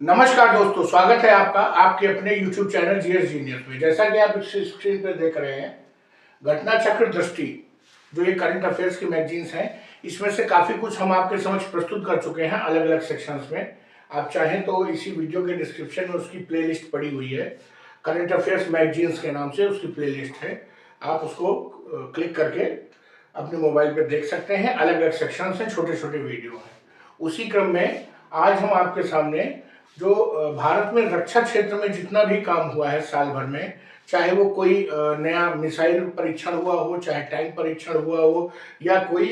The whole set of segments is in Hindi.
नमस्कार दोस्तों, स्वागत है आपका आपके अपने YouTube चैनल जीएस जीनियस में। जैसा कि आप इस स्क्रीन पर देख रहे हैं, घटना चक्र दृष्टि जो ये करंट अफेयर्स की मैगजीन्स हैं, इसमें से काफ़ी कुछ हम आपके समक्ष प्रस्तुत कर चुके हैं अलग अलग सेक्शंस में। आप चाहें तो इसी वीडियो के डिस्क्रिप्शन में उसकी प्लेलिस्ट पड़ी हुई है, करंट अफेयर्स मैगजीन्स के नाम से उसकी प्लेलिस्ट है। आप उसको क्लिक करके अपने मोबाइल पर देख सकते हैं। अलग अलग सेक्शंस हैं, छोटे छोटे वीडियो हैं। उसी क्रम में आज हम आपके सामने जो भारत में रक्षा क्षेत्र में जितना भी काम हुआ है साल भर में, चाहे वो कोई नया मिसाइल परीक्षण हुआ हो, चाहे टैंक परीक्षण हुआ हो, या कोई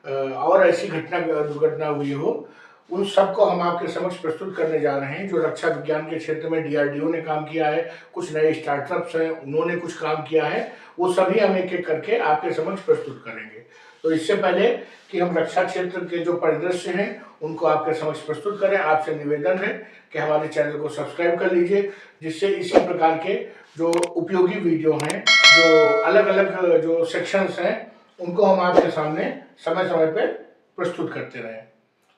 और ऐसी दुर्घटना हुई हो, उन सबको हम आपके समक्ष प्रस्तुत करने जा रहे हैं। जो रक्षा विज्ञान के क्षेत्र में डीआरडीओ ने काम किया है, कुछ नए स्टार्टअप्स हैं उन्होंने कुछ काम किया है, वो सभी हम एक एक करके आपके समक्ष प्रस्तुत करेंगे। तो इससे पहले कि हम रक्षा क्षेत्र के जो परिदृश्य हैं उनको आपके समक्ष प्रस्तुत करें, आपसे निवेदन है कि हमारे चैनल को सब्सक्राइब कर लीजिए, जिससे इसी प्रकार के जो उपयोगी वीडियो हैं, जो अलग अलग जो सेक्शंस हैं, उनको हम आपके सामने समय समय पर प्रस्तुत करते रहें।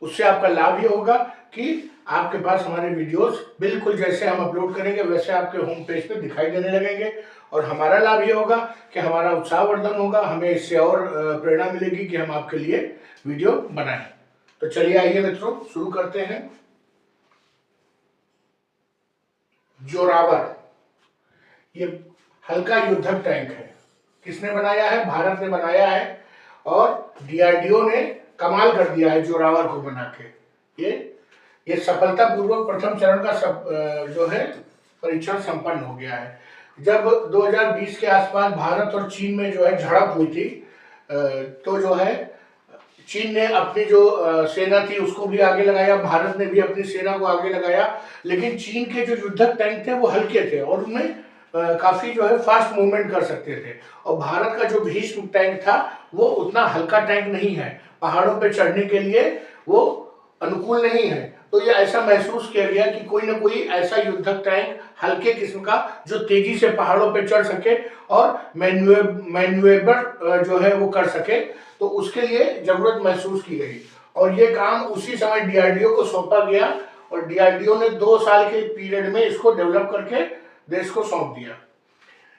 उससे आपका लाभ ये होगा कि आपके पास हमारे वीडियोस बिल्कुल जैसे हम अपलोड करेंगे वैसे आपके होम पेज पे दिखाई देने लगेंगे, और हमारा लाभ ये होगा कि हमारा उत्साहवर्धन होगा, हमें इससे और प्रेरणा मिलेगी कि हम आपके लिए वीडियो बनाएं। तो चलिए आइए मित्रों, शुरू करते हैं। जोरावर ये हल्का युद्धक टैंक है। किसने बनाया है? भारत ने बनाया है, और डीआरडीओ ने कमाल कर दिया है जोरावर को बना के। ये सफलतापूर्वक प्रथम चरण का जो है परीक्षण संपन्न हो गया है। जब 2020 के आसपास भारत और चीन में जो है झड़प हुई थी, तो जो है चीन ने अपनी जो सेना थी उसको भी आगे लगाया, भारत ने भी अपनी सेना को आगे लगाया, लेकिन चीन के जो युद्धक टैंक थे वो हल्के थे और उनमें काफी जो है फास्ट मूवमेंट कर सकते थे। और भारत का जो भीष्म टैंक था वो उतना हल्का टैंक नहीं है, पहाड़ों पे चढ़ने के लिए वो अनुकूल नहीं है। तो ये ऐसा महसूस किया गया कि कोई ना कोई ऐसा युद्धक टैंक हल्के किस्म का जो तेजी से पहाड़ों पे चढ़ सके और मैन्यूएबल जो है वो कर सके, तो उसके लिए जरूरत महसूस की गई। और ये काम उसी समय डीआरडीओ को सौंपा गया, और डीआरडीओ ने 2 साल के पीरियड में इसको डेवलप करके देश को सौंप दिया।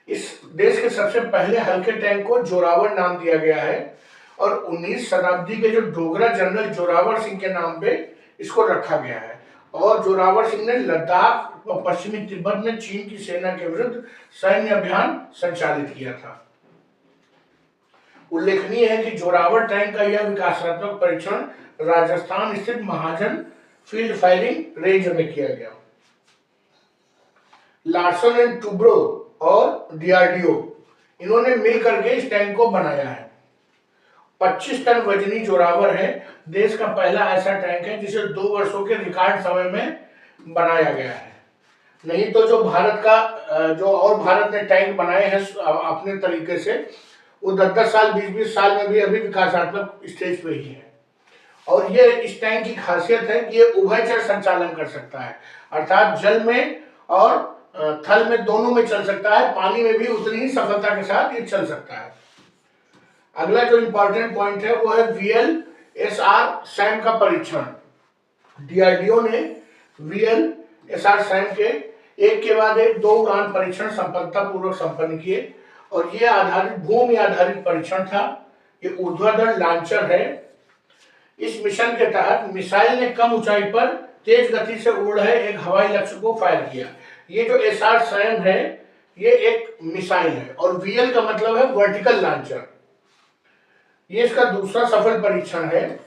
इस देश के सबसे पहले हल्के टैंक को जोरावर नाम दिया गया है, और 19 शताब्दी के जो डोगरा जनरल जोरावर सिंह के नाम पे इसको रखा गया है। और जोरावर सिंह ने लद्दाख और पश्चिमी तिब्बत में चीन की सेना के विरुद्ध सैन्य अभियान संचालित किया था। उल्लेखनीय है कि जोरावर टैंक का यह विकासात्मक परीक्षण राजस्थान स्थित महाजन फील्ड फायरिंग रेंज में किया गया। लार्सन एंड टूब्रो और डीआरडीओ इन्होंने मिलकर के इस टैंक को बनाया है। 25 टन वजनी जोरावर है, देश का पहला ऐसा टैंक है जिसे 2 वर्षों के रिकॉर्ड समय में बनाया गया है। नहीं तो जो भारत का जो और भारत ने टैंक बनाए हैं अपने तरीके से, वो 10-10 साल 20-20 साल में भी अभी विकासात्मक स्टेज पे ही है। और ये इस टैंक की खासियत है कि ये उभयचर संचालन कर सकता है, अर्थात जल में और थल में दोनों में चल सकता है, पानी में भी उतनी ही सफलता के साथ ये चल सकता है। अगला जो इंपॉर्टेंट पॉइंट है वो है वीएलएसआर सैम का परीक्षण। डीआरडीओ ने वीएलएसआर सैम के एक के बाद एक 2 उड़ान परीक्षण सफलतापूर्वक संपन्न किए, और ये आधारित भूमि आधारित परीक्षण था। ये ऊर्ध्वाधर लॉन्चर है। इस मिशन के तहत मिसाइल ने कम ऊंचाई पर तेज गति से उड़ रहे एक हवाई लक्ष्य को फायर किया। ये जो एसआर सैम है ये एक मिसाइल है, और वीएल का मतलब है वर्टिकल लॉन्चर। ये इसका दूसरा सफल परीक्षण है।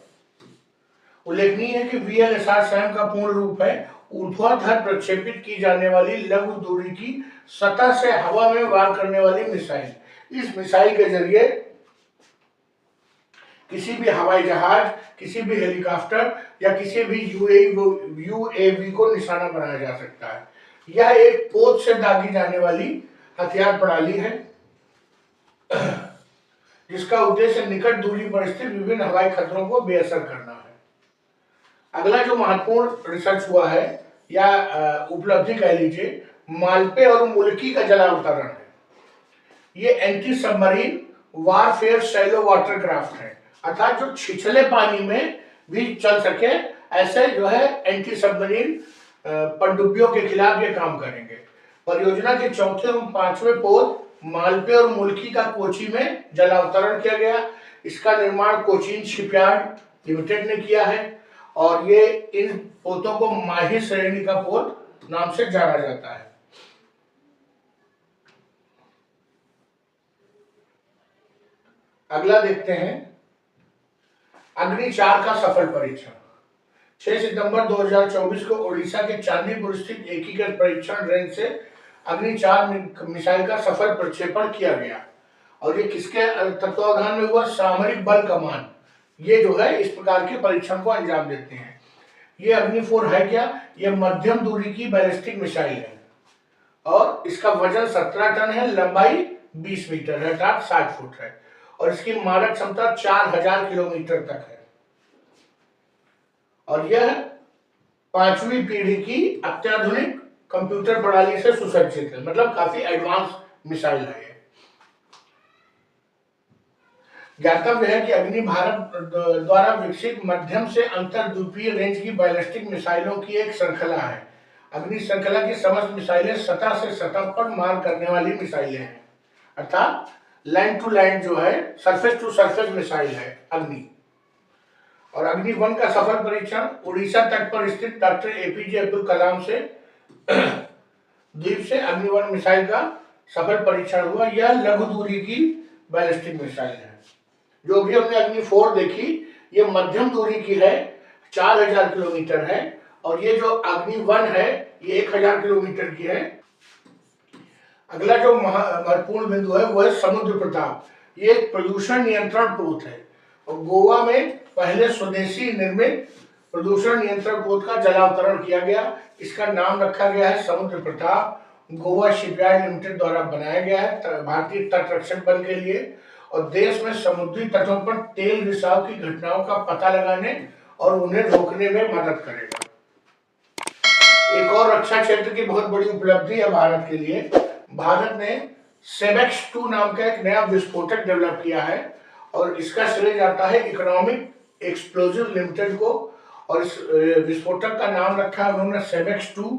उल्लेखनीय है कि वीएलएसआर सैम का पूर्ण रूप है ऊर्ध्वाधर प्रक्षेपित की जाने वाली लघु दूरी की सतह से हवा में वार करने वाली मिसाइल। इस मिसाइल के जरिए किसी भी हवाई जहाज, किसी भी हेलीकॉप्टर या किसी भी यूएवी को निशाना बनाया जा सकता है। यह एक पोत से दागी जाने वाली हथियार प्रणाली है जिसका उद्देश्य निकट दूरी पर स्थित विभिन्न हवाई खतरों को बेअसर करना है। अगला जो महत्वपूर्ण रिसर्च हुआ है या उपलब्धि कह लीजिए, मालपे और मुल्की का जलावतरण है। ये anti submarine warfare shallow water craft है, अर्थात जो छिछले पानी में भी चल सके ऐसे जो है एंटी सबमरीन पनडुब्बियों के खिलाफ ये काम करेंगे। परियोजना के चौथे और पांचवें पोत मालपे और मुल्की का कोची में जलावतरण किया गया। इसका निर्माण कोचीन शिपयार्ड लिमिटेड ने किया है और ये इन पोतों को माही श्रेणी का पोत नाम से जाना जाता है। अगला देखते हैं अग्नि 4 का सफल परीक्षण। 6 सितंबर 2024 को ओडिशा के चांदीपुर स्थित एकीकृत परीक्षण रेंज से अग्नि 4 मिसाइल का सफल प्रक्षेपण किया गया और ये किसके तत्वावधान में हुआ? सामरिक बल कमान ये जो है इस प्रकार के परीक्षण को अंजाम देते हैं। ये अग्नि 4 है क्या? ये मध्यम दूरी की बैलिस्टिक मिसाइल है और इसका वजन 17 टन है, लंबाई 20 मीटर है अर्थात 60 फुट है और इसकी मारक क्षमता 4000 किलोमीटर तक है और यह 5वीं पीढ़ी की अत्याधुनिक कंप्यूटर प्रणाली से सुसज्जित है, मतलब काफी एडवांस मिसाइल है। ज्ञातव्य है कि अग्नि भारत द्वारा विकसित मध्यम से अंतरद्वीपीय रेंज की बैलिस्टिक मिसाइलों की एक श्रृंखला है। अग्नि श्रृंखला की समस्त मिसाइलें सतह से सतह पर मार करने वाली मिसाइलें हैं, अर्थात लैंड टू लैंड जो है सरफेस टू सरफेस मिसाइल है अग्नि। और अग्नि 1 का सफल परीक्षण उड़ीसा तट पर स्थित डॉक्टर एपीजे अब्दुल कलाम से द्वीप से अग्नि 1 मिसाइल का सफल परीक्षण हुआ। यह लघु दूरी की बैलिस्टिक मिसाइल है। जो भी हमने अग्नि 4 देखी ये मध्यम दूरी की है, 4000 किलोमीटर है और ये जो अग्नि 1 है ये 1000 किलोमीटर की है। अगला जो महत्वपूर्ण बिंदु है वो है समुद्र प्रताप। ये एक प्रदूषण नियंत्रण पोत है और गोवा में पहले स्वदेशी निर्मित प्रदूषण नियंत्रण पोत का जलावतरण किया गया। इसका नाम रखा गया है समुद्र प्रताप। गोवा शिपयार्ड लिमिटेड द्वारा बनाया गया है भारतीय तट रक्षक बल के लिए और देश में समुद्री तटों पर तेल रिसाव की घटनाओं का पता लगाने और उन्हें रोकने में मदद करेगा। एक और रक्षा क्षेत्र की बहुत बड़ी उपलब्धि है भारत के लिए। भारत ने सेवेक्स 2 नाम का एक नया विस्फोटक डेवलप किया है और इसका श्रेय जाता है इकोनॉमिक एक्सप्लोजिव लिमिटेड को और इस विस्फोटक का नाम रखा है उन्होंने सेवेक्स 2।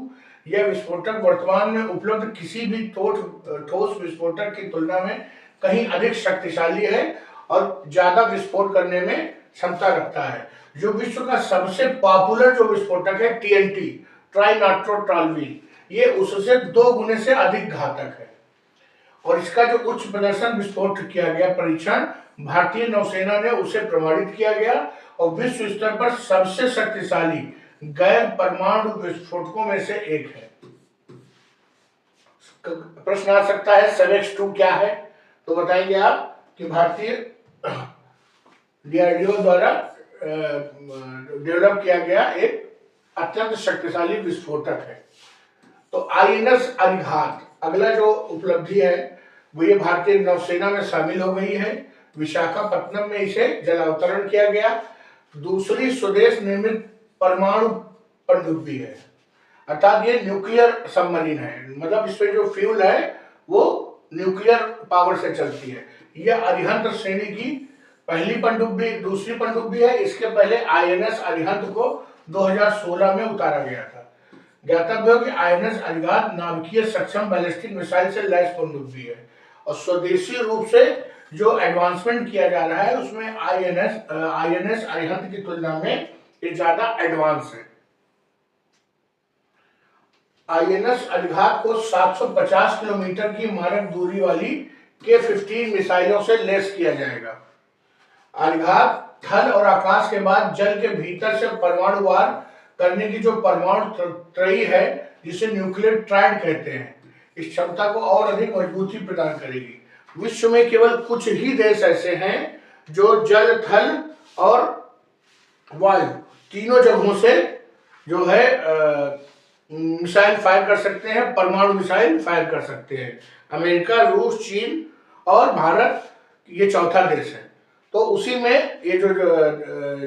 यह विस्फोटक वर्तमान में उपलब्ध किसी भी ठोस विस्फोटक की तुलना में कहीं अधिक शक्तिशाली है और ज्यादा विस्फोट करने में क्षमता रखता है। जो विश्व का सबसे पॉपुलर जो विस्फोटक है टीएनटी ट्राइनाइट्रोटॉलुवीन ये उससे 2 गुने से अधिक घातक है और इसका जो उच्च प्रदर्शन विस्फोट किया गया परीक्षण भारतीय नौसेना ने उसे प्रमाणित किया गया और विश्व स्तर पर सबसे शक्तिशाली गैर परमाणु विस्फोटकों में से एक है। प्रश्न आ सकता है सेवेक्स 2 क्या है? तो बताएंगे आप कि भारतीय डीआरडीओ द्वारा डेवलप किया गया एक अत्यंत शक्तिशाली विस्फोटक है। तो आईएनएस अरिहंत अगला जो उपलब्धि है वो ये भारतीय नौसेना में शामिल हो गई है। विशाखापत्तनम में इसे जलावतरण किया गया। दूसरी स्वदेश निर्मित परमाणु पनडुब्बी है अर्थात ये न्यूक्लियर सबमरीन है, मतलब इसमें जो फ्यूल है वो न्यूक्लियर पावर से चलती है। यह अरिहंत श्रेणी की पहली पनडुब्बी दूसरी पनडुब्बी है। इसके पहले आईएनएस अरिहंत को 2016 में उतारा गया था। ज्ञातव्य हो कि आईएनएस अरिहंत नाभिकीय सक्षम बैलिस्टिक मिसाइल से लैस पनडुब्बी है और स्वदेशी रूप से जो एडवांसमेंट किया जा रहा है उसमें आईएनएस अरिहंत की तुलना में ये ज्यादा एडवांस है। आईएनएस अरिहंत को 750 किलोमीटर की मारक दूरी वाली K-15 मिसाइलों से लैस किया जाएगा। अरिहंत थल और आकाश के बाद जल के भीतर से परमाणु वार करने की जो परमाणु त्रयी है जिसे न्यूक्लियर ट्राइड कहते हैं, इस क्षमता को और अधिक मजबूती प्रदान करेगी। विश्व में केवल कुछ ही देश ऐसे हैं जो जल थल और वायु तीनों जगहों से जो है मिसाइल फायर कर सकते हैं, परमाणु मिसाइल फायर कर सकते हैं। अमेरिका, रूस, चीन और भारत ये चौथा देश है। तो उसी में ये जो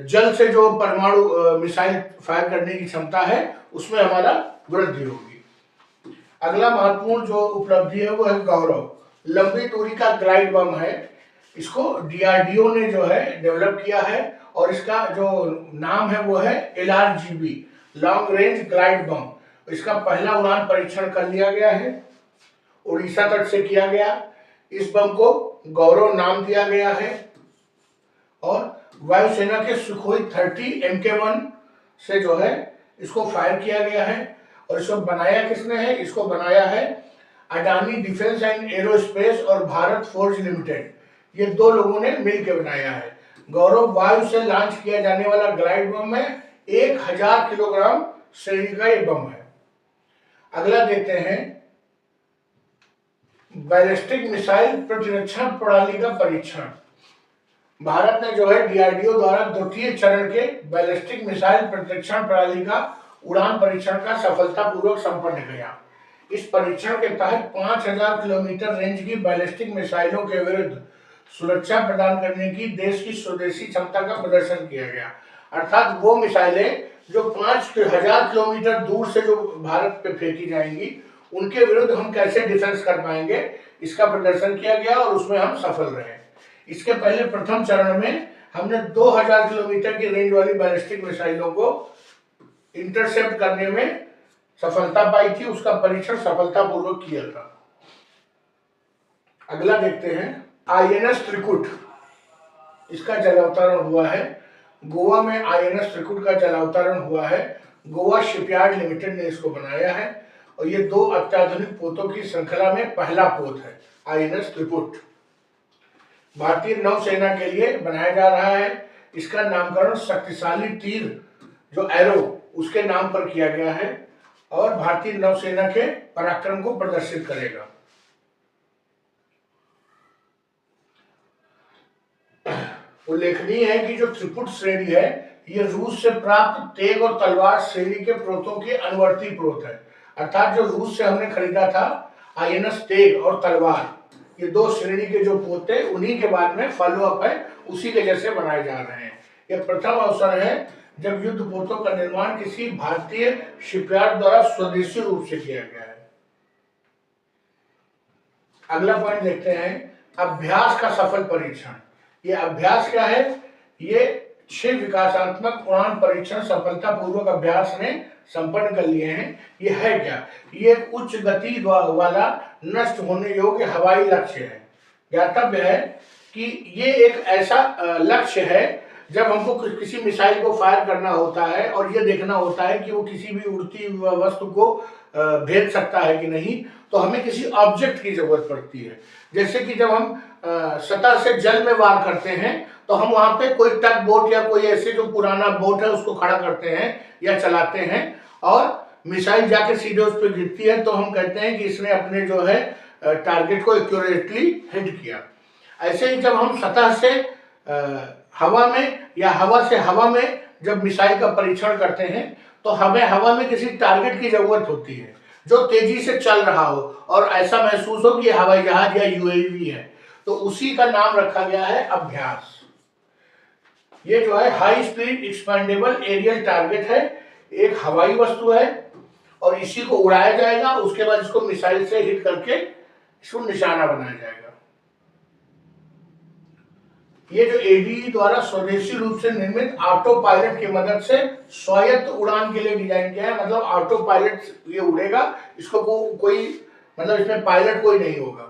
जल से जो परमाणु मिसाइल फायर करने की क्षमता है उसमें हमारा वृद्धि होगी। अगला महत्वपूर्ण जो उपलब्धि है वो है गौरव। लंबी दूरी का ग्लाइड बम है। इसको डीआरडीओ ने जो है डेवलप किया है और इसका जो नाम है वो है LRGB long range glide bomb. इसका पहला उड़ान परीक्षण कर लिया गया है, उड़ीसा तट से किया गया। इस बम को गौरव नाम दिया गया है और वायुसेना के सुखोई 30 MK1 से जो है इसको फायर किया गया है। और इसको बनाया किसने है? इसको बनाया है अडानी डिफेंस एंड एरोस्पेस और भारत फोर्ज लिमिटेड, ये दो लोगों ने मिलकर बनाया है। गौरव वायु से लॉन्च किया जाने वाला ग्लाइड बम है, 1000 किलोग्राम श्रेणी का ये बम है। अगला देखते हैं बैलिस्टिक मिसाइल प्रतिरक्षा प्रणाली का परीक्षण। भारत ने जो है डीआरडीओ द्वारा द्वितीय चरण के बैलिस्टिक मिसाइल प्रतिरक्षण प्रणाली का उड़ान परीक्षण का सफलतापूर्वक संपन्न किया। इस परीक्षण के तहत 5000 किलोमीटर रेंज की बैलिस्टिक मिसाइलों के विरुद्ध सुरक्षा प्रदान करने की देश की स्वदेशी क्षमता का प्रदर्शन किया गया। अर्थात वो मिसाइलें जो 5000 किलोमीटर दूर से जो भारत पे फेंकी जाएंगी, उनके विरुद्ध हम कैसे डिफेंस कर पाएंगे, इसका प्रदर्शन किया गया और उसमें हम सफल रहे। इसके पहले प्रथम चरण में हमने 2000 किलोमीटर की रेंज वाली बैलिस्टिक मिसाइलों को इंटरसेप्ट करने में सफलता पाई थी, उसका परीक्षण सफलतापूर्वक किया था। अगला देखते हैं INS त्रिकुट, इसका जलावतरण हुआ है गोवा में। INS त्रिकुट का जलावतरण हुआ है, गोवा शिपयार्ड लिमिटेड ने इसको बनाया है और ये दो अत्याधुनिक पोतों की श्रृंखला में पहला पोत है INS त्रिकुट। भारतीय नौसेना के लिए बनाया जा रहा है। इसका नामकरण शक्तिशाली तीर जो एरो उसके नाम पर किया गया है और भारतीय नौसेना के पराक्रम को प्रदर्शित करेगा। उल्लेखनीय है कि जो त्रिपुट श्रेणी है ये रूस से प्राप्त तेग और तलवार श्रेणी के प्रोतों के अनुवर्ती प्रोत है। अर्थात जो रूस से हमने खरीदा था INS तेग और तलवार, ये दो श्रेणी के जो पोते उन्हीं के बाद में फॉलो अप है, उसी के जैसे बनाए जा रहे हैं। यह प्रथम अवसर है जब युद्ध पोतों का निर्माण किसी भारतीय शिपयार्ड द्वारा स्वदेशी रूप से किया गया है। अगला पॉइंट देखते हैं अभ्यास का सफल परीक्षण। ये अभ्यास क्या है? ये 6 विकासात्मक उड़ान परीक्षण सफलतापूर्वक अभ्यास ने संपन्न कर लिए हैं। ये है क्या? ये एक उच्च गति वाला नष्ट होने योग्य हवाई लक्ष्य है। ज्ञातव्य है कि ये एक ऐसा लक्ष्य है जब हमको किसी मिसाइल को फायर करना होता है और ये देखना होता है कि वो किसी भी उड़ती वस्तु को भेद सकता है कि नहीं, तो हमें किसी ऑब्जेक्ट की जरूरत पड़ती है। जैसे कि जब हम सतह से जल में वार करते हैं तो हम वहां पे कोई टग बोट या कोई ऐसे जो पुराना बोट है उसको खड़ा करते हैं या चलाते हैं और मिसाइल जाके सीधे उस पर गिरती है, तो हम कहते हैं कि इसने अपने जो है टारगेट को एक्यूरेटली हिट किया। ऐसे ही जब हम सतह से हवा में या हवा से हवा में जब मिसाइल का परीक्षण करते हैं तो हमें हवा में किसी टारगेट की जरूरत होती है जो तेजी से चल रहा हो और ऐसा महसूस हो कि हवाई जहाज या UAV है, तो उसी का नाम रखा गया है अभ्यास। ये जो है high speed expendable aerial target है, एक हवाई वस्तु है और इसी को उड़ाया जाएगा, उसके बाद इसको मिसाइल से हिट करके इसको निशाना बनाया जाएगा। ये जो ADE द्वारा स्वदेशी रूप से निर्मित ऑटो पायलट की मदद से स्वायत्त उड़ान के लिए डिजाइन किया है। मतलब ऑटो पायलट ये उड़ेगा, इसको कोई मतलब इसमें पायलट कोई नहीं होगा।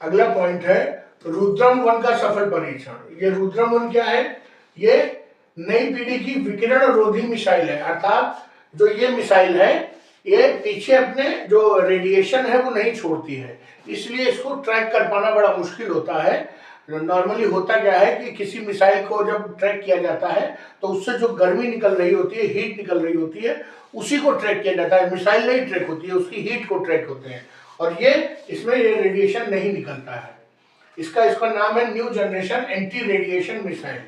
अगला पॉइंट है रुद्रम 1 का सफल परीक्षण। ये रुद्रम 1 क्या है? ये नई पीढ़ी की विकिरण रोधी मिसाइल है। अर्थात जो ये मिसाइल है ये पीछे अपने जो रेडिएशन है वो नहीं छोड़ती है, इसलिए इसको ट्रैक कर पाना बड़ा मुश्किल होता है। नॉर्मली होता क्या है कि किसी मिसाइल को जब ट्रैक किया जाता है तो उससे जो गर्मी निकल रही होती है, हीट निकल रही होती है, उसी को ट्रैक किया जाता है। मिसाइल नहीं ट्रैक होती है, उसकी हीट को ट्रैक होते हैं और ये इसमें ये रेडिएशन नहीं निकलता है। इसका नाम है new generation anti radiation missile,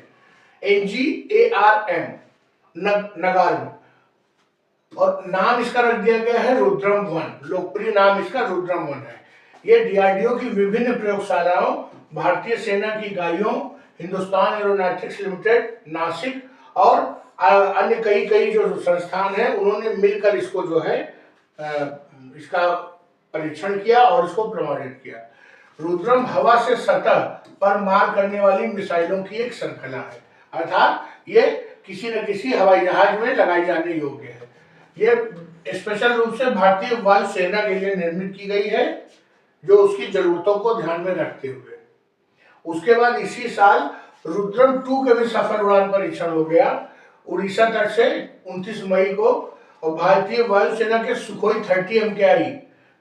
NGARM नगार्म, और नाम इसका रख दिया गया है रुद्रम 1। लोकप्रिय नाम इसका रुद्रम 1 है। ये DRDO की विभिन्न प्रयोगशालाओं, भारतीय सेना की इकाइयों, हिंदुस्तान एरोनॉटिक्स लिमिटेड नासिक और अन्य कई जो संस्थान हैं उन्होंने मिलकर इसको जो है इसका परीक्षण किया और इसको प्रमाणित किया। रुद्रम हवा से सतह पर मार करने वाली मिसाइलों की एक श्रृंखला है। अर्थात ये किसी न किसी हवाई जहाज में लगाई जाने योग्य है। ये स्पेशल रूप से भारतीय वायुसेना के लिए निर्मित की गई है, जो उसकी जरूरतों को ध्यान में रखते हुए। उसके बाद इसी साल रुद्रम 2 के भी सफल उड़ान परीक्षण हो गया उड़ीसा तट से 29 मई को, और भारतीय वायुसेना के सुखोई 30 MKI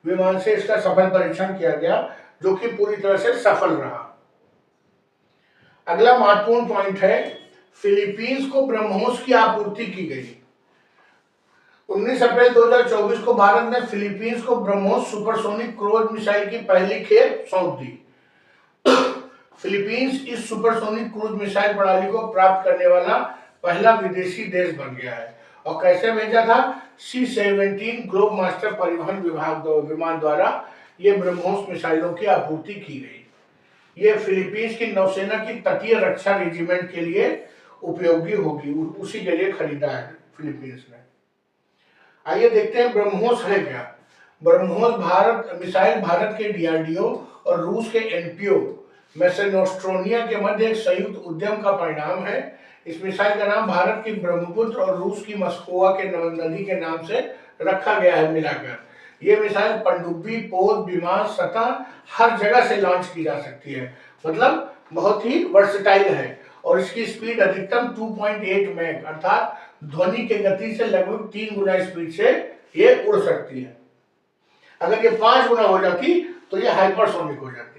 विमान से इसका सफल परीक्षण किया गया, जो कि पूरी तरह से सफल रहा। अगला महत्वपूर्ण पॉइंट है, फिलीपींस को ब्रह्मोस की आपूर्ति की गई। 19 अप्रैल 2024 को भारत ने फिलीपींस को ब्रह्मोस सुपरसोनिक क्रूज मिसाइल की पहली खेप सौंप दी। फिलीपींस इस सुपरसोनिक क्रूज मिसाइल प्रणाली को प्राप्त करने वाला पहला विदेशी देश बन गया है। और कैसे भेजा था? C-17 ग्लोब मास्टर परिवहन विमान द्वारा ये ब्रह्मोस मिसाइलों की आपूर्ति की गई। ये फिलीपींस की नौसेना की तटीय रक्षा रेजिमेंट के लिए उपयोगी होगी, उसी के लिए खरीदा है फिलीपींस ने। आइए देखते हैं ब्रह्मोस है क्या। ब्रह्मोस मिसाइल भारत के DRDO और रूस के NPO मैसेनोस्ट्रोनिया के मध्य एक संयुक्त उद्यम का परिणाम है। इस मिसाइल का नाम भारत की ब्रह्मपुत्र और रूस की मस्कोवा के नदी के नाम से रखा गया है मिलाकर। ये मिसाइल पनडुब्बी, पोत, विमान, सतह हर जगह से लॉन्च की जा सकती है, मतलब बहुत ही वर्सेटाइल है। और इसकी स्पीड अधिकतम 2.8 मैक अर्थात ध्वनि के गति से लगभग 3 गुना स्पीड से ये उड़ सकती है। अगर ये 5 गुना हो जाती तो ये हाइपरसोनिक हो जाती।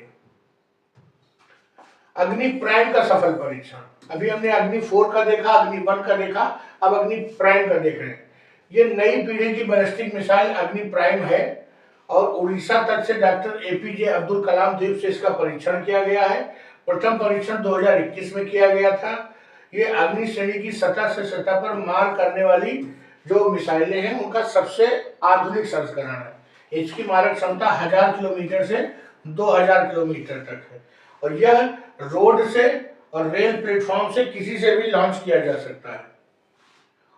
अग्नि प्राइम का सफल परीक्षण। अभी हमने अग्नि 4 का देखा, अग्नि 1 का देखा, अब अग्नि प्राइम का देख रहे हैं। ये नई पीढ़ी की बैलिस्टिक मिसाइल अग्नि प्राइम है और उड़ीसा तट से डॉक्टर APJ अब्दुल कलाम द्वीप से इसका परीक्षण किया गया है। प्रथम परीक्षण 2021 में किया गया था। ये अग्नि श्रेणी की सतह से सतह पर मार करने वाली जो मिसाइलें हैं उनका सबसे आधुनिक संस्करण है। इसकी मारक क्षमता 1000 किलोमीटर से 2000 किलोमीटर तक है और यह रोड से और रेल प्लेटफॉर्म से किसी से भी लॉन्च किया जा सकता है।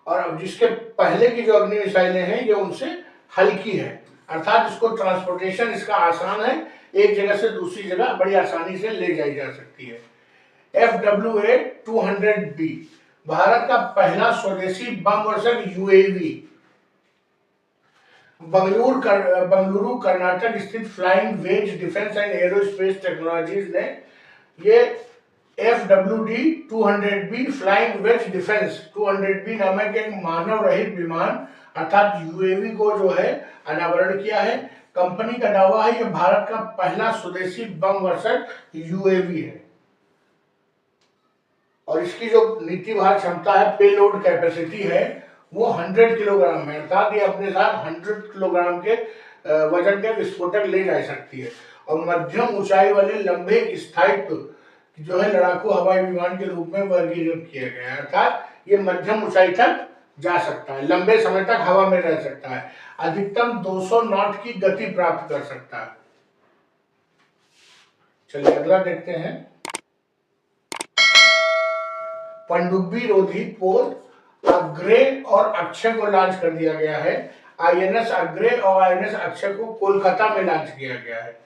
और अब जिसके पहले की जो अग्नि मिसाइलें हैं ये उनसे हल्की है, अर्थात इसको ट्रांसपोर्टेशन इसका आसान है, एक जगह से दूसरी जगह बड़ी आसानी से ले जाई जा सकती है। FWA-200B भारत का पहला स्वदेशी बम वर्षक UAV बंगलुरु कर्नाटक स्थित flying wedge defence and aerospace technologies ने ये FWD-200B flying wedge defence 200B नामक एक मानव रहित विमान अर्थात UAV को जो है अनावरण किया है। कंपनी का दावा है कि भारत का पहला स्वदेशी बम वर्षक UAV है और इसकी जो नीति भार क्षमता है, पेलोड कैपेसिटी है, वो 100 किलोग्राम है, अर्थात ये अपने साथ 100 किलोग्राम के वजन के विस्फोटक ले जा सकती है। और मध्यम ऊंचाई वाले लंबे स्थायित्व जो है लड़ाकू हवाई विमान के रूप में वर्गीकृत किया गया है, अर्थात ये मध्यम ऊंचाई तक जा सकता है, लंबे समय तक हवा में रह सकता है, अधिकतम 200 नॉट की गति प्राप्त कर सकता है। चलिए अगला देखते हैं। पनडुब्बी रोधी पोत अग्रे और अक्षय को लॉन्च कर दिया गया है। INS अग्रे और INS अक्षय को कोलकाता में लॉन्च किया गया है।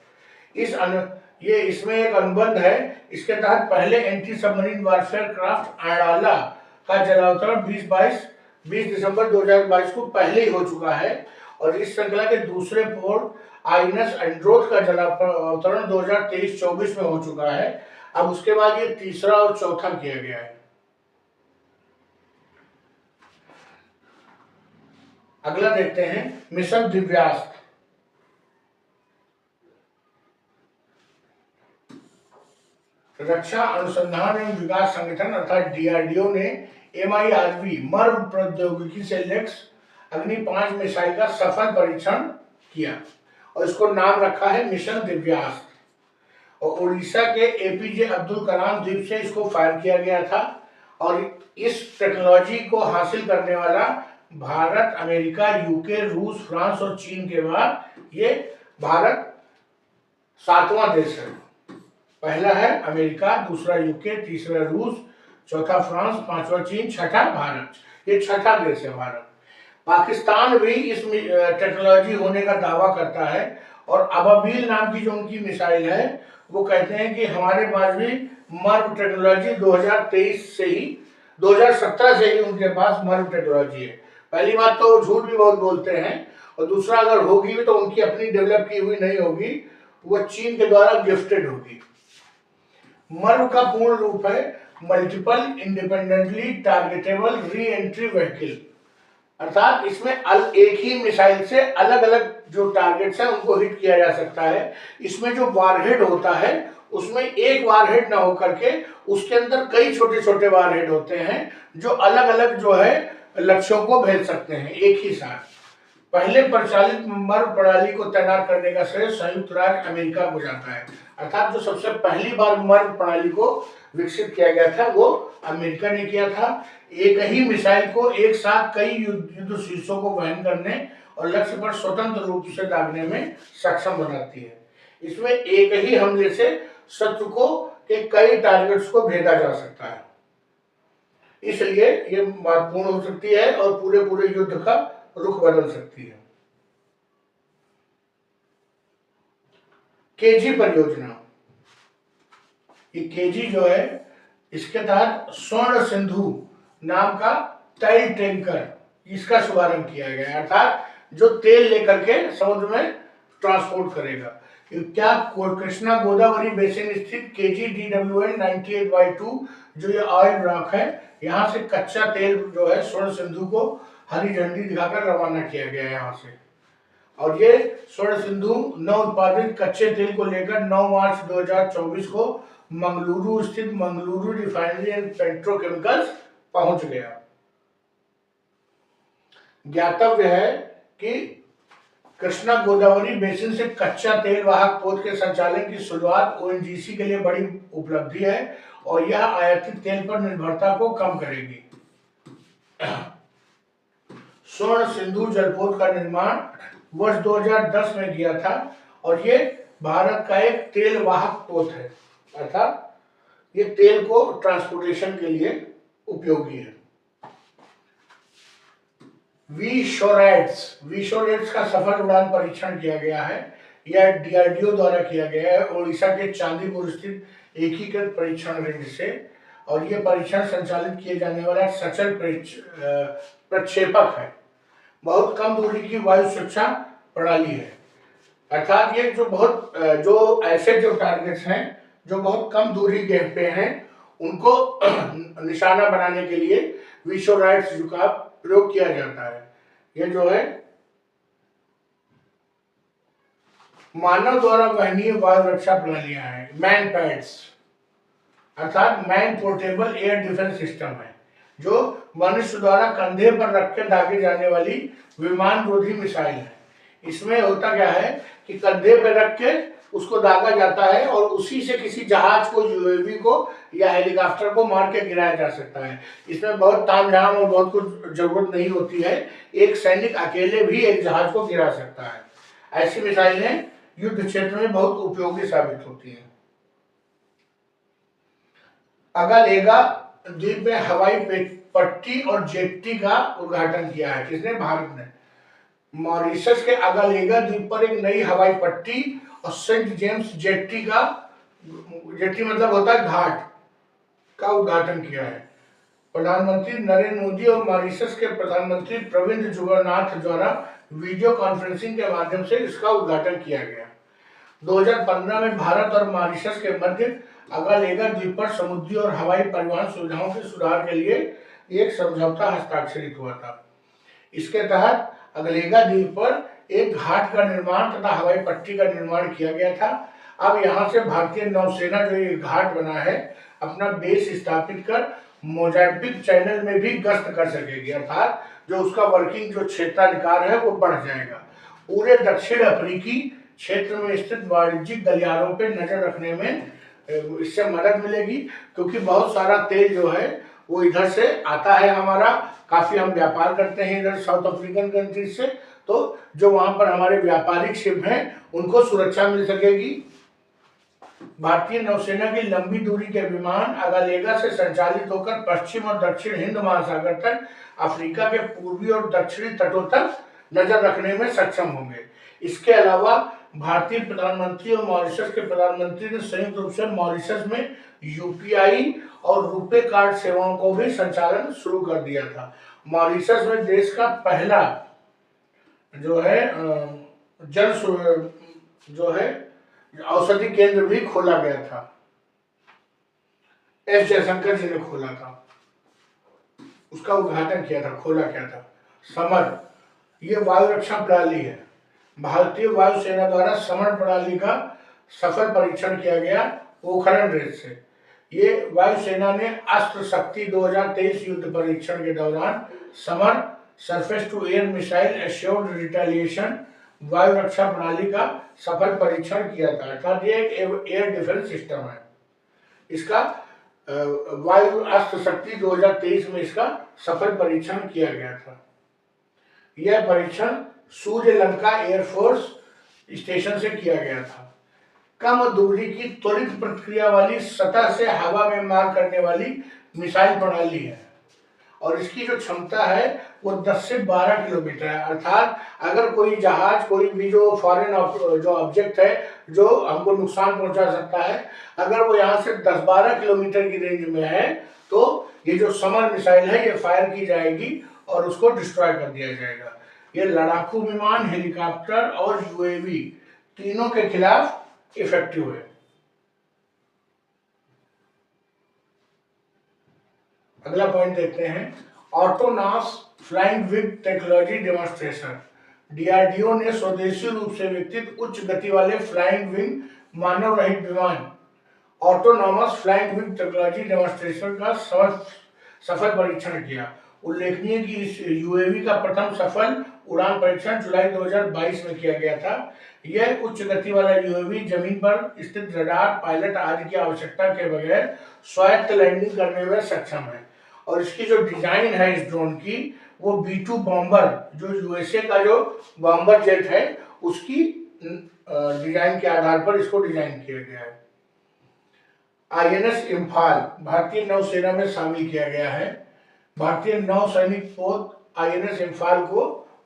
इसमें एक अनुबंध है, इसके तहत पहले एंटी सबमरीन वारफेयर क्राफ्ट अड़ाला का जलावतरण 20 दिसंबर 2022 को पहले ही हो चुका है और इस श्रृंखला के दूसरे पोत INS एंड्रोथ का जलावतरण 2023-24 में हो चुका है। अब उसके बाद ये तीसरा और चौथा किया गया है। अगला देखते हैं मिशन दिव्यास्त्र। रक्षा अनुसंधान एवं विकास संगठन अर्थात DRDO ने MIRV मर्म प्रौद्योगिकी से लैस अग्नि 5 मिसाइल का सफल परीक्षण किया और इसको नाम रखा है मिशन दिव्यास्त्र। और उड़ीसा के APJ अब्दुल कलाम द्वीप से इसको फायर किया गया था और इस टेक्नोलॉजी को हासिल करने वाला भारत, अमेरिका, UK, रूस, फ्रांस और चीन के बाद ये भारत 7वां देश है। पहला है अमेरिका, दूसरा UK, तीसरा रूस, चौथा फ्रांस, 5वां चीन, छठा भारत। ये छठा देश है भारत। पाकिस्तान भी इस टेक्नोलॉजी होने का दावा करता है और अबाबील नाम की जो उनकी मिसाइल है वो कहते हैं कि हमारे पास भी मर्म टेक्नोलॉजी 2023 से ही 2017 से ही उनके पास मर्व टेक्नोलॉजी है। पहली बात तो झूठ भी बहुत बोलते हैं, और दूसरा अगर होगी भी तो उनकी अपनी डेवलप की हुई नहीं होगी, वो चीन के द्वारा गिफ्टेड होगी। मर्व का पूर्ण रूप है multiple independently targetable re entry vehicle, अर्थात इसमें एक ही मिसाइल से अलग अलग जो टारगेट्स हैं उनको हिट किया जा सकता है। इसमें जो वारहेड होता है उसमें एक वारहेड ना होकर के उसके अंदर कई छोटे छोटे वारहेड होते हैं जो अलग अलग जो है लक्ष्यों को भेज सकते हैं एक ही साथ। पहले परिचालित मर्व प्रणाली को तैनात करने का श्रेय संयुक्त राज्य अमेरिका को जाता है, अर्थात जो सबसे पहली बार मर्व प्रणाली को विकसित किया गया था वो अमेरिका ने किया था। एक ही मिसाइल को एक साथ कई युद्ध शीर्षों को वहन करने और लक्ष्य पर स्वतंत्र रूप से दागने में सक्षम बनाती है। इसमें एक ही हमले से शत्रु को के कई टारगेट्स को भेजा जा सकता है, इसलिए ये महत्वपूर्ण हो सकती है और पूरे युद्ध का रुख बदल सकती है। केजी परियोजना, ये केजी जो है इसके तहत स्वर्ण सिंधु नाम का तेल टैंकर इसका शुभारंभ किया गया, अर्थात जो तेल लेकर के समुद्र में ट्रांसपोर्ट करेगा। क्या कृष्णा गोदावरी बेसिन स्थित KG-DWN 98/2 जो ये ऑयल ब्लॉक है, यहाँ से कच्चा तेल जो है स्वर्ण सिंधु को हरी झंडी दिखाकर रवाना किया गया है यहाँ से। और ये स्वर्ण सिंधु नव उत्पादित कच्चे तेल को लेकर 9 मार्च 2024 को मंगलुरु स्थित मंगलुरु रिफाइनरी एंड पेट्रोकेमिकल्स पहुंच गया। ज्ञातव्य है कि कृष्णा गोदावरी बेसिन से कच्चा तेल वाहक पोत के संचालन की शुरुआत ONGC के लिए बड़ी उपलब्धि है और यह आयातित तेल पर निर्भरता को कम करेगी। स्वर्ण सिंधु जलपोत का निर्माण वर्ष 2010 में किया था और ये भारत का एक तेल वाहक पोत है, अर्थात ये तेल को ट्रांसपोर्टेशन के लिए उपयोगी है। वीशोरेट्स का सफल उड़ान परीक्षण किया गया है। यह DRDO द्वारा किया गया है ओडिशा के चांदीपुर स्थित एकीकृत परीक्षण रेंज से, और यह परीक्षण संचालित किए जाने वाला सचल प्रक्षेपक है। बहुत कम दूरी की वायु सुरक्षा प्रणाली है, अर्थात ये जो ऐसे जो टारगेट्स हैं जो बहुत कम दूरी पे हैं उनको निशाना बनाने के लिए वीशोराइट्स का प्रयोग किया जाता है। ये जो है मानव द्वारा वहनीय वायु रक्षा प्रणालियां हैं, मैन पैड्स, अर्थात man portable air defence system है, जो मनुष्य द्वारा कंधे पर रख के दागे जाने वाली विमान रोधी मिसाइल है। इसमें होता क्या है कि कंधे पर रख के उसको दागा जाता है और उसी से किसी जहाज को, UAV को या हेलीकॉप्टर को मार के गिराया जा सकता है। इसमें बहुत तामझाम और बहुत कुछ जरूरत नहीं होती है, एक सैनिक अकेले भी एक जहाज को गिरा सकता है। ऐसी मिसाइलें युद्ध क्षेत्र में बहुत उपयोगी साबित होती हैं। अगालेगा द्वीप में हवाई पट्टी और जेट्टी का उद्घाटन किया है, किसने? भारत ने। मॉरिशस के अगालेगा द्वीप पर एक नई हवाई पट्टी और सेंट जेम्स जेट्टी मतलब होता है घाट, का उद्घाटन किया है। प्रधानमंत्री नरेंद्र मोदी और मॉरिशस के प्रधानमंत्री प्रविंद जुगन्नाथ द्वारा वीडियो कॉन्फ्रेंसिंग के माध्यम से इसका उद्घाटन किया गया। 2015 में भारत और मॉरिशस के मध्य अगालेगा द्वीप पर समुद्री और हवाई परिवहन सुविधाओं के सुधार के लिए एक समझौता हस्ताक्षरित हुआ था। इसके तहत अगालेगा द्वीप पर एक घाट का निर्माण तथा हवाई पट्टी का निर्माण किया गया था। अब यहाँ से भारतीय नौसेना जो ये घाट बना है अपना बेस स्थापित कर मोजाम्बिक चैनल में भी गश्त कर सकेगी, अर्थात जो उसका वर्किंग जो क्षेत्राधिकार है वो बढ़ जाएगा। पूरे दक्षिण अफ्रीकी क्षेत्र में स्थित वाणिज्यिक गलियारों पर नजर रखने में इससे मदद मिलेगी, क्योंकि बहुत सारा तेल जो है वो इधर से आता है, हमारा काफी हम व्यापार करते हैं इधर साउथ अफ्रीकन कंट्रीज से, तो जो वहां पर हमारे व्यापारिक शिप हैं उनको सुरक्षा मिल सकेगी। भारतीय नौसेना की लंबी दूरी के विमान अगालेगा से संचालित होकर पश्चिम और दक्षिण हिंद महासागर तक अफ्रीका के पूर्वी और दक्षिणी तटों तक नजर रखने में सक्षम होंगे। इसके अलावा भारतीय प्रधानमंत्री और मॉरिशस के प्रधानमंत्री ने संयुक्त रूप से मॉरिशस में यूपीआई और रुपे कार्ड सेवाओं को भी संचालन शुरू कर दिया था। मॉरिशस में देश का पहला जो है जो है औषधि केंद्र भी खोला गया था। एस जयशंकर जी ने खोला था, उसका उद्घाटन किया था, खोला क्या था। समर, ये वायु रक्षा प्रणाली है। भारतीय वायुसेना द्वारा समर प्रणाली का सफल परीक्षण किया गया पोखरण रेंज से। ये वायुसेना ने अस्त्र शक्ति 2023 युद्ध परीक्षण के दौरान SAMAR surface to air missile assured retaliation वायु रक्षा प्रणाली का सफल परीक्षण किया था। अर्थात ये एक एयर डिफेंस सिस्टम है। इसका वायु अस्त्र शक्ति 2023 में इसका सफल परीक्षण किया गया था। यह परीक्षण सूर्यलंका एयरफोर्स स्टेशन से किया गया था। कम दूरी की त्वरित प्रतिक्रिया वाली सतह से हवा में मार करने वाली मिसाइल प्रणाली है और इसकी जो क्षमता है वो 10 से 12 किलोमीटर है। अर्थात अगर कोई जहाज, कोई भी जो फॉरेन जो ऑब्जेक्ट है जो हमको नुकसान पहुंचा सकता है, अगर वो यहाँ से 10-12 किलोमीटर की रेंज में है तो ये जो समर मिसाइल है ये फायर की जाएगी और उसको डिस्ट्रॉय कर दिया जाएगा। ये लड़ाकू विमान, हेलीकॉप्टर और यूएवी तीनों के खिलाफ इफेक्टिव है। अगला पॉइंट देखते हैं, autonomous flying wing technology demonstration. DRDO ने स्वदेशी रूप से विकसित उच्च गति वाले फ्लाइंग विंग मानव रहित विमान autonomous flying wing technology demonstration का सफल परीक्षण किया। उल्लेखनीय कि इस यूएवी का प्रथम सफल उड़ान परीक्षण जुलाई 2022 में किया गया था। यह उच्च गति वाला यूएवी जमीन पर स्थित रडार, पायलट आदि की आवश्यकता के बगैर स्वायत्त लैंडिंग करने में सक्षम है और इसकी जो डिजाइन है इस ड्रोन की वो B2 बॉम्बर, जो यूएसए का जो बॉम्बर जेट है उसकी डिजाइन के आधार पर इसको डिजाइन किया गया है। INS इम्फाल भारतीय नौसेना में शामिल किया गया है। भारतीय नौसैनिक पोत INS इम्फाल को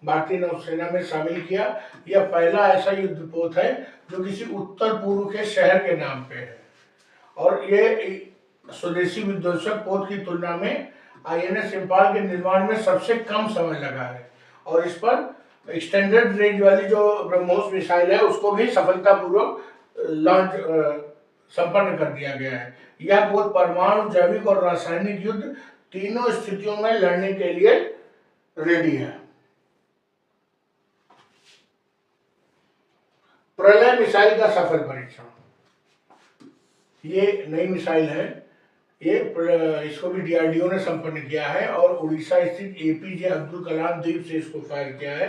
भारतीय नौसेना में शामिल किया। यह पहला ऐसा युद्ध पोत है जो किसी उत्तर पूर्व के शहर के नाम पे है और ये स्वदेशी विध्वंसक पोत की तुलना में INS इम्फाल के निर्माण में सबसे कम समय लगा है और इस पर एक्सटेंडेड रेंज वाली जो ब्रह्मोस मिसाइल है उसको भी सफलतापूर्वक लॉन्च संपन्न कर दिया गया है। यह पोत परमाणु, जैविक और रासायनिक युद्ध तीनों स्थितियों में लड़ने के लिए रेडी है। प्रलय मिसाइल का सफल परीक्षण, ये नई मिसाइल है। ये इसको भी डीआरडीओ ने संपन्न किया है और उड़ीसा स्थित APJ अब्दुल कलाम द्वीप से इसको फायर किया है।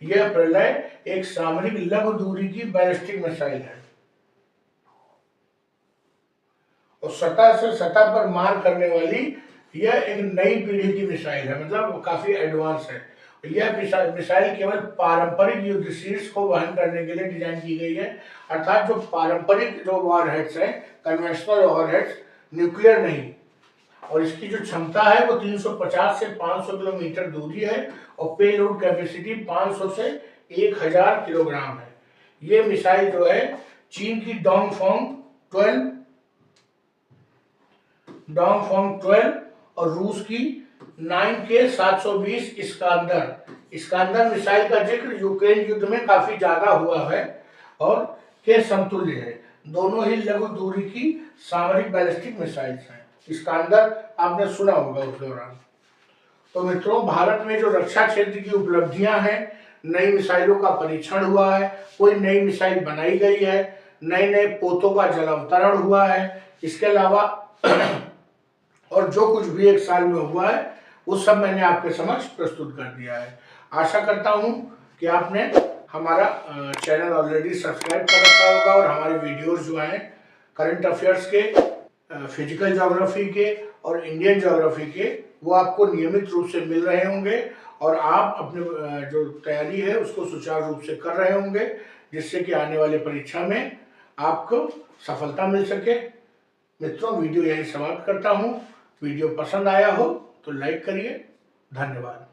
यह प्रलय एक सामरिक लघु दूरी की बैलिस्टिक मिसाइल है और सतह से सतह पर मार करने वाली यह एक नई पीढ़ी की मिसाइल है, मतलब काफी एडवांस है। यह मिसाइल केवल पारंपरिक युद्ध शीर्ष को वहन करने के लिए डिजाइन की गई है। अर्थात जो पारंपरिक जो वॉरहेड्स हैं, कन्वेंशनल वॉरहेड्स, न्यूक्लियर नहीं, और इसकी जो क्षमता है वो 350 से 500 किलोमीटर दूरी है और पेलोड कैपेसिटी 500 से 1000 किलोग्राम है। ये मिसाइल जो है चीन की डोंगफोंग 12 और रूस की 9K720 इस्कांदर मिसाइल का जिक्र यूक्रेन युद्ध में काफी ज्यादा हुआ है और के समतुल्य है। दोनों ही लघु दूरी की सामरिक बैलिस्टिक मिसाइल्स हैं। इस्कांदर आपने सुना होगा उस दौरान। तो मित्रों, भारत में जो रक्षा क्षेत्र की उपलब्धियां हैं, नई मिसाइलों का परीक्षण हुआ है, कोई नई मिसाइल बनाई गई है, नए नए पोतों का जलावतरण हुआ है, इसके अलावा और जो कुछ भी एक साल में हुआ है वो सब मैंने आपके समक्ष प्रस्तुत कर दिया है। आशा करता हूं कि आपने हमारा चैनल ऑलरेडी सब्सक्राइब कर रखा होगा और हमारे वीडियोस जो हैं करंट अफेयर्स के, फिजिकल ज्योग्राफी के और इंडियन ज्योग्राफी के, वो आपको नियमित रूप से मिल रहे होंगे और आप अपने जो तैयारी है उसको सुचारू रूप से कर रहे होंगे, जिससे कि आने वाले परीक्षा में आपको सफलता मिल सके। मित्रों, वीडियो यही समाप्त करता हूँ। वीडियो पसंद आया हो तो लाइक करिए। धन्यवाद।